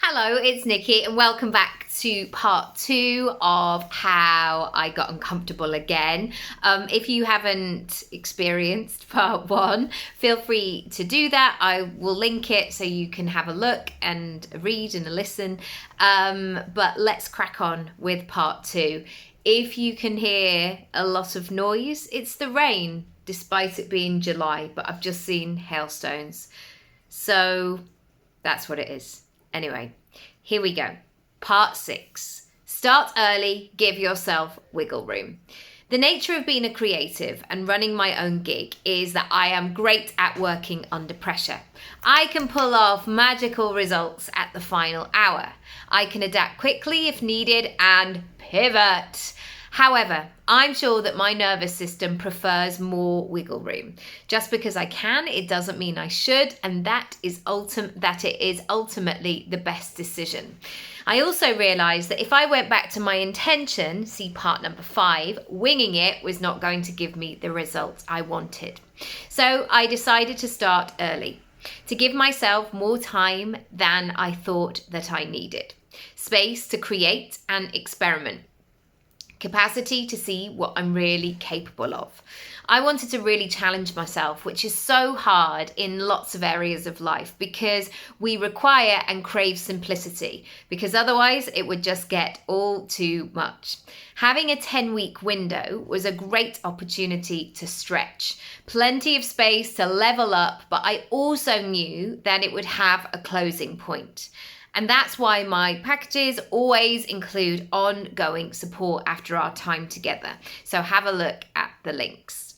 Hello, it's Nikki, and welcome back to part 2 of how I got uncomfortable again. If you haven't experienced part 1, feel free to do that. I will link it so you can have a look and read and listen. But let's crack on with part 2. If you can hear a lot of noise, it's the rain, despite it being July, but I've just seen hailstones. So that's what it is. Anyway, here we go. Part 6. Start early, give yourself wiggle room. The nature of being a creative and running my own gig is that I am great at working under pressure. I can pull off magical results at the final hour. I can adapt quickly if needed and pivot. However, I'm sure that my nervous system prefers more wiggle room. Just because I can, it doesn't mean I should, and that it is ultimately the best decision. I also realised that if I went back to my intention, see part number 5, winging it was not going to give me the results I wanted. So I decided to start early, to give myself more time than I thought that I needed. Space to create and experiment. Capacity to see what I'm really capable of. I wanted to really challenge myself, which is so hard in lots of areas of life because we require and crave simplicity, because otherwise it would just get all too much. Having a 10-week window was a great opportunity to stretch, plenty of space to level up, but I also knew that it would have a closing point. And that's why my packages always include ongoing support after our time together. So have a look at the links.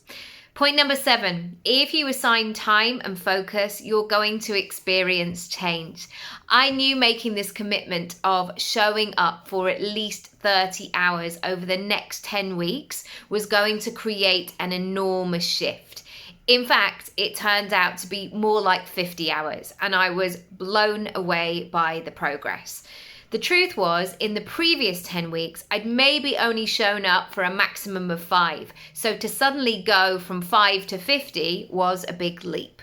Point number 7, if you assign time and focus, you're going to experience change. I knew making this commitment of showing up for at least 30 hours over the next 10 weeks was going to create an enormous shift. In fact, it turned out to be more like 50 hours, and I was blown away by the progress. The truth was, in the previous 10 weeks, I'd maybe only shown up for a maximum of 5, so to suddenly go from 5 to 50 was a big leap.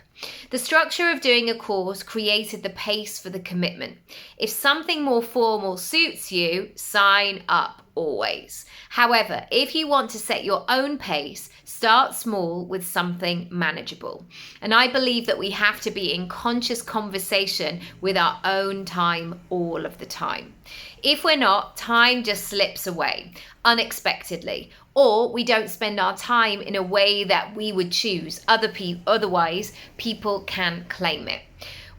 The structure of doing a course created the pace for the commitment. If something more formal suits you, sign up always. However, if you want to set your own pace, start small with something manageable. And I believe that we have to be in conscious conversation with our own time all of the time. If we're not, time just slips away unexpectedly, or we don't spend our time in a way that we would choose. Otherwise, people can claim it.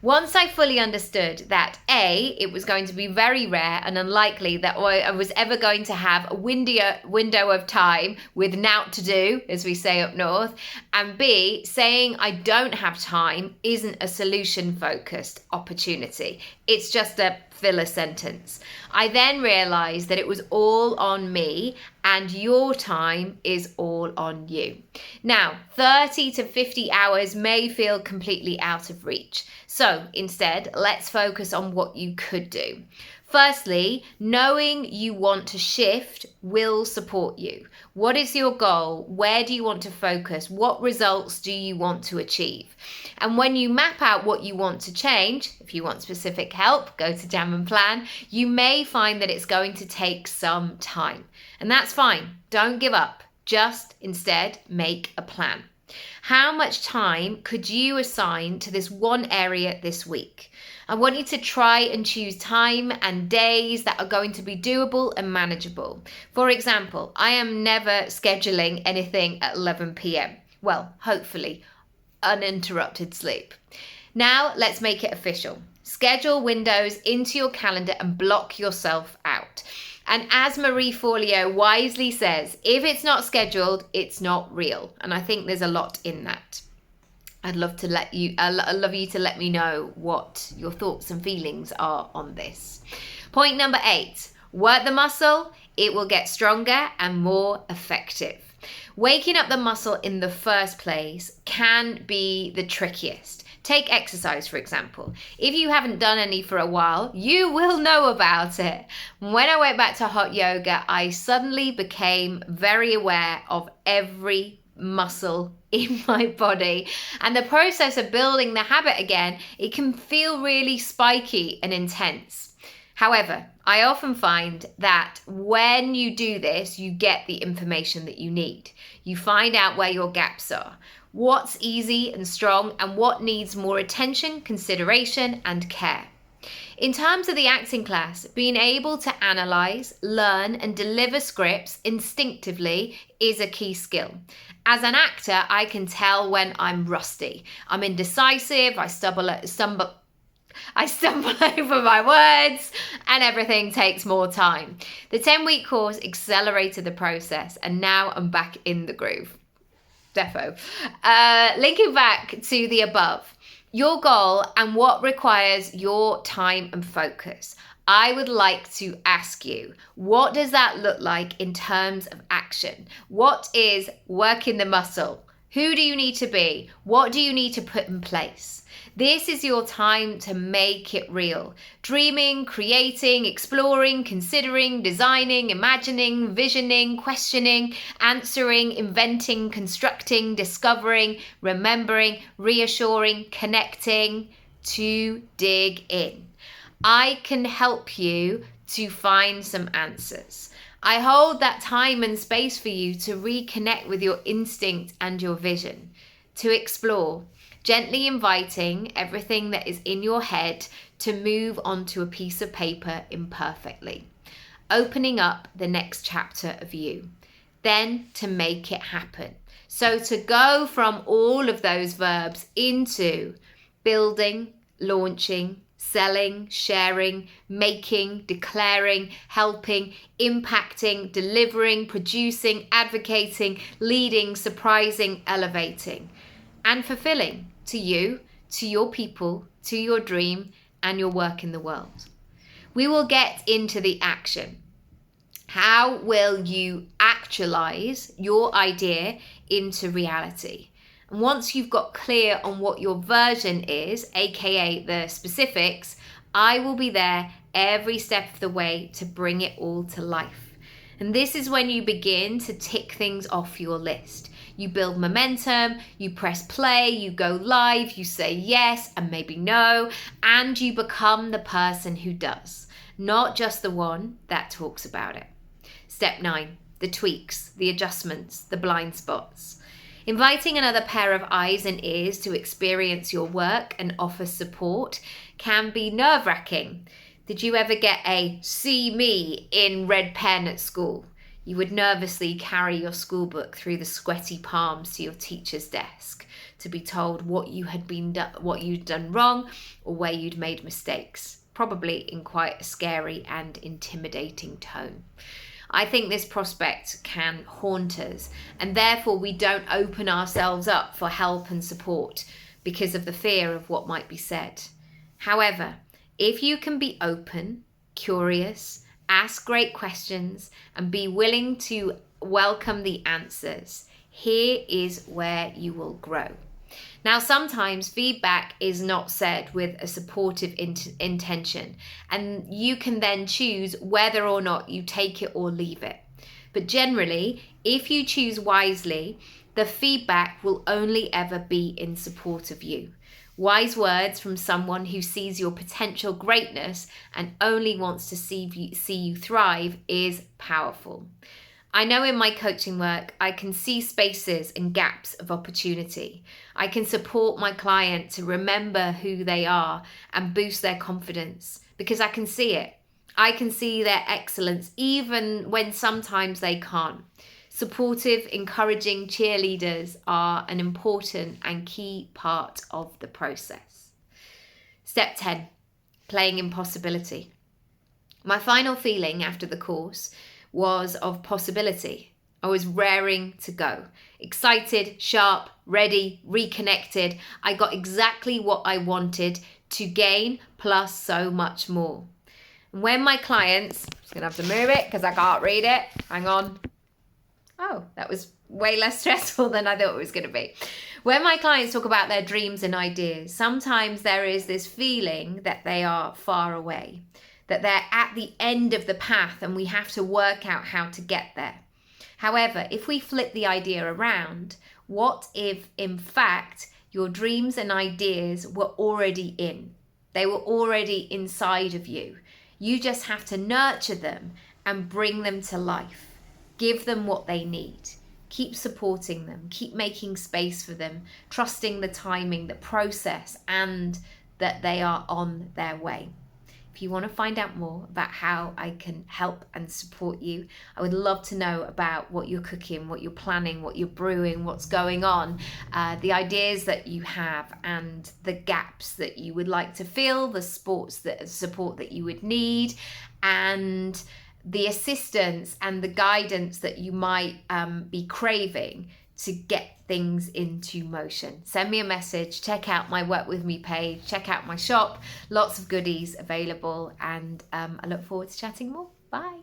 Once I fully understood that A, it was going to be very rare and unlikely that I was ever going to have a window of time with nought to do, as we say up north, and B, saying I don't have time isn't a solution-focused opportunity. It's just a filler sentence. I then realized that it was all on me and your time is all on you. Now, 30 to 50 hours may feel completely out of reach. So instead, let's focus on what you could do. Firstly, knowing you want to shift will support you. What is your goal? Where do you want to focus? What results do you want to achieve? And when you map out what you want to change, if you want specific help, go to Jam and Plan, you may find that it's going to take some time. And that's fine. Don't give up. Just instead make a plan. How much time could you assign to this one area this week? I want you to try and choose time and days that are going to be doable and manageable. For example, I am never scheduling anything at 11 p.m. Well, hopefully, uninterrupted sleep. Now, let's make it official. Schedule windows into your calendar and block yourself out. And as Marie Forleo wisely says, if it's not scheduled, it's not real. And I think there's a lot in that. I'd love you to let me know what your thoughts and feelings are on this. Point number 8, work the muscle. It will get stronger and more effective. Waking up the muscle in the first place can be the trickiest. Take exercise, for example. If you haven't done any for a while, you will know about it. When I went back to hot yoga, I suddenly became very aware of every muscle in my body. And the process of building the habit again, it can feel really spiky and intense. However, I often find that when you do this, you get the information that you need. You find out where your gaps are, what's easy and strong, and what needs more attention, consideration, and care. In terms of the acting class, being able to analyze, learn, and deliver scripts instinctively is a key skill. As an actor, I can tell when I'm rusty. I'm indecisive, I stumble over my words, and everything takes more time. The 10-week course accelerated the process, and now I'm back in the groove. Defo. Linking back to the above, your goal and what requires your time and focus. I would like to ask you, what does that look like in terms of action? What is working the muscle? Who do you need to be? What do you need to put in place? This is your time to make it real. Dreaming, creating, exploring, considering, designing, imagining, visioning, questioning, answering, inventing, constructing, discovering, remembering, reassuring, connecting, to dig in. I can help you to find some answers. I hold that time and space for you to reconnect with your instinct and your vision, to explore, gently inviting everything that is in your head to move onto a piece of paper imperfectly, opening up the next chapter of you, then to make it happen. So to go from all of those verbs into building, launching, selling, sharing, making, declaring, helping, impacting, delivering, producing, advocating, leading, surprising, elevating, and fulfilling to you, to your people, to your dream, and your work in the world. We will get into the action. How will you actualize your idea into reality? And once you've got clear on what your version is, aka the specifics, I will be there every step of the way to bring it all to life. And this is when you begin to tick things off your list. You build momentum, you press play, you go live, you say yes and maybe no, and you become the person who does, not just the one that talks about it. Step 9, the tweaks, the adjustments, the blind spots. Inviting another pair of eyes and ears to experience your work and offer support can be nerve-wracking. Did you ever get a "see me" in red pen at school? You would nervously carry your school book through the sweaty palms to your teacher's desk to be told what you'd done wrong or where you'd made mistakes, probably in quite a scary and intimidating tone. I think this prospect can haunt us, and therefore we don't open ourselves up for help and support because of the fear of what might be said. However, if you can be open, curious, ask great questions, and be willing to welcome the answers, here is where you will grow. Now, sometimes feedback is not said with a supportive intention, and you can then choose whether or not you take it or leave it. But generally, if you choose wisely, the feedback will only ever be in support of you. Wise words from someone who sees your potential greatness and only wants to see you thrive is powerful. I know in my coaching work, I can see spaces and gaps of opportunity. I can support my client to remember who they are and boost their confidence because I can see it. I can see their excellence even when sometimes they can't. Supportive, encouraging cheerleaders are an important and key part of the process. Step 10, playing in possibility. My final feeling after the course was of possibility. I was raring to go. Excited, sharp, ready, reconnected. I got exactly what I wanted to gain, plus so much more. And when my clients, I'm just gonna have to move it because I can't read it. Hang on. Oh, that was way less stressful than I thought it was gonna be. When my clients talk about their dreams and ideas, sometimes there is this feeling that they are far away, that they're at the end of the path and we have to work out how to get there. However, if we flip the idea around, What if, in fact, your dreams and ideas were already in? They were already inside of you. You just have to nurture them and bring them to life. Give them what they need. Keep supporting them. Keep making space for them, trusting the timing, the process, and that they are on their way. If you want to find out more about how I can help and support you, I would love to know about what you're cooking, what you're planning, what you're brewing, what's going on, the ideas that you have and the gaps that you would like to fill, the support that you would need, and the assistance and the guidance that you might be craving to get things into motion. Send me a message, check out my Work With Me page, check out my shop, lots of goodies available, and I look forward to chatting more. Bye.